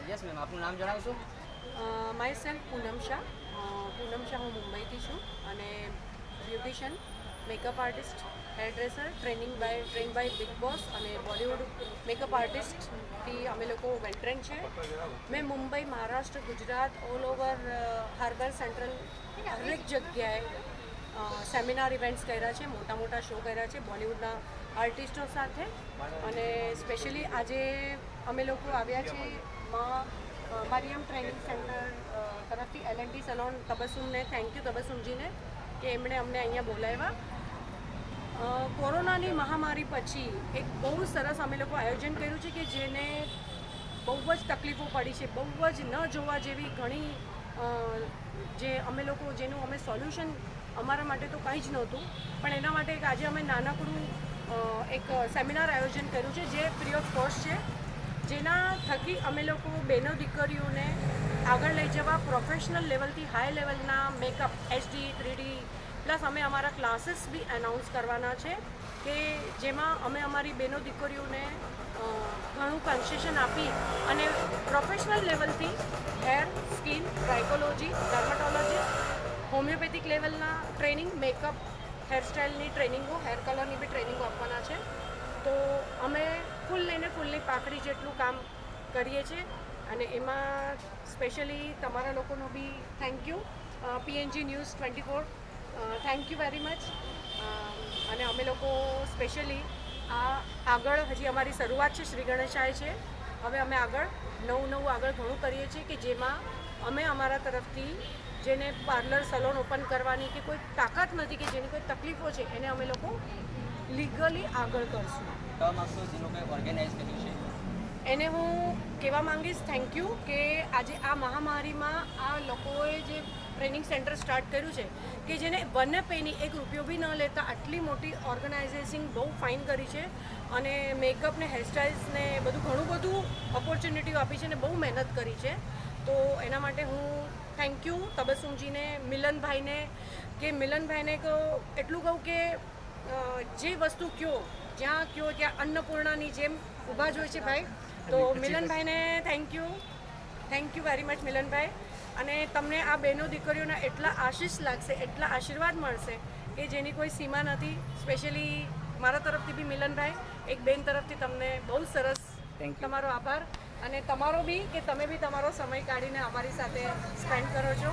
Yes ma'am, આપનું નામ જણાવશો? Myself Poonam Shah. હું મુંબઈથી છું અને beautician, makeup artist, hairdresser, train by big boss અને બોલિવૂડ મેકઅપ આર્ટિસ્ટથી અમે લોકો વેટરન છે. મેં Mumbai, Maharashtra, Gujarat, all over harbour central દરેક જગ્યાએ સેમિનાર ઇવેન્ટ્સ કર્યા છે, મોટા મોટા શો કર્યા છે બોલિવૂડના આર્ટિસ્ટો સાથે. અને સ્પેશિયલી આજે અમે લોકો આવ્યા છીએ મરિયમ ટ્રેનિંગ સેન્ટર તરફથી L&D સલોન તબસ્સુમને થેન્ક યુ તબસ્સુમજીને કે એમણે અમને અહીંયા બોલાવ્યા. કોરોનાની મહામારી પછી એક બહુ સરસ અમે લોકો આયોજન કર્યું છે કે જેને બહુ જ તકલીફો પડી છે, બહુ જ ન જોવા જેવી ઘણી જે અમે લોકો જેનું અમે સોલ્યુશન અમારા માટે તો કંઈ જ નહોતું, પણ એના માટે એક આજે અમે નાનકડું એક સેમિનાર આયોજન કર્યું છે જે ફ્રી ઓફ કોસ્ટ છે, જેના થકી અમે લોકો બહેનો દીકરીઓને આગળ લઈ જવા પ્રોફેશનલ લેવલથી હાઈ લેવલના મેકઅપ HD 3D પ્લસ અમે અમારા ક્લાસીસ બી એનાઉન્સ કરવાના છે કે જેમાં અમે અમારી બહેનો દીકરીઓને ઘણું કન્સેશન આપી અને પ્રોફેશનલ લેવલથી hair, skin, trichology, dermatology, homeopathic લેવલના ટ્રેનિંગ, મેકઅપ, હેરસ્ટાઇલની ટ્રેનિંગો, હેર કલરની બી ટ્રેનિંગો આપવાના છે. તો અમે ફૂલની પાકડી જેટલું કામ કરીએ છીએ અને એમાં સ્પેશિયલી તમારા લોકોનો બી thank you. PNG news 24 thank you very much. અને અમે લોકો સ્પેશિયલી આગળ હજી અમારી શરૂઆત છે, શ્રી ગણેશાય છે. હવે અમે આગળ નવું આગળ ઘણું કરીએ છીએ કે જેમાં અમે અમારા તરફથી જેને પાર્લર સલોન ઓપન કરવાની કે કોઈ તાકાત નથી કે જેની કોઈ તકલીફો છે એને અમે લોકો લીગલી આગળ કરશું. કહેવા માગશો જે લોકોએ ઓર્ગેનાઇઝ કર્યું છે એને હું કહેવા માંગીશ થેન્ક યુ કે આજે આ મહામારીમાં આ લોકોએ જે ટ્રેનિંગ સેન્ટર સ્ટાર્ટ કર્યું છે કે જેને 1 પૈની 1 રૂપિયો બી ન લેતા આટલી મોટી ઓર્ગેનાઇઝેશન બહુ ફાઇન કરી છે અને મેકઅપ ને હેરસ્ટાઇલ્સને ઘણું બધું ઓપોર્ચ્યુનિટીઓ આપી છે અને બહુ મહેનત કરી છે. તો એના માટે હું થેન્ક યુ તબસ્સુમજીને, મિલનભાઈને કે મિલનભાઈને એટલું કહું કે જે વસ્તુ જ્યાં ત્યાં અન્નપૂર્ણાની જેમ ઊભા જ હોય છે ભાઈ. તો મિલનભાઈને થેન્ક યુ વેરી મચ મિલનભાઈ. અને તમને આ બહેનો દીકરીઓના એટલા આશીષ લાગશે, એટલા આશીર્વાદ મળશે કે જેની કોઈ સીમા નથી. સ્પેશિયલી મારા તરફથી બી મિલનભાઈ, એક બેન તરફથી તમને બહુ સરસ તમારો આભાર અને તમારો બી કે તમે બી તમારો સમય કાઢીને અમારી સાથે સ્પેન્ડ કરો છો.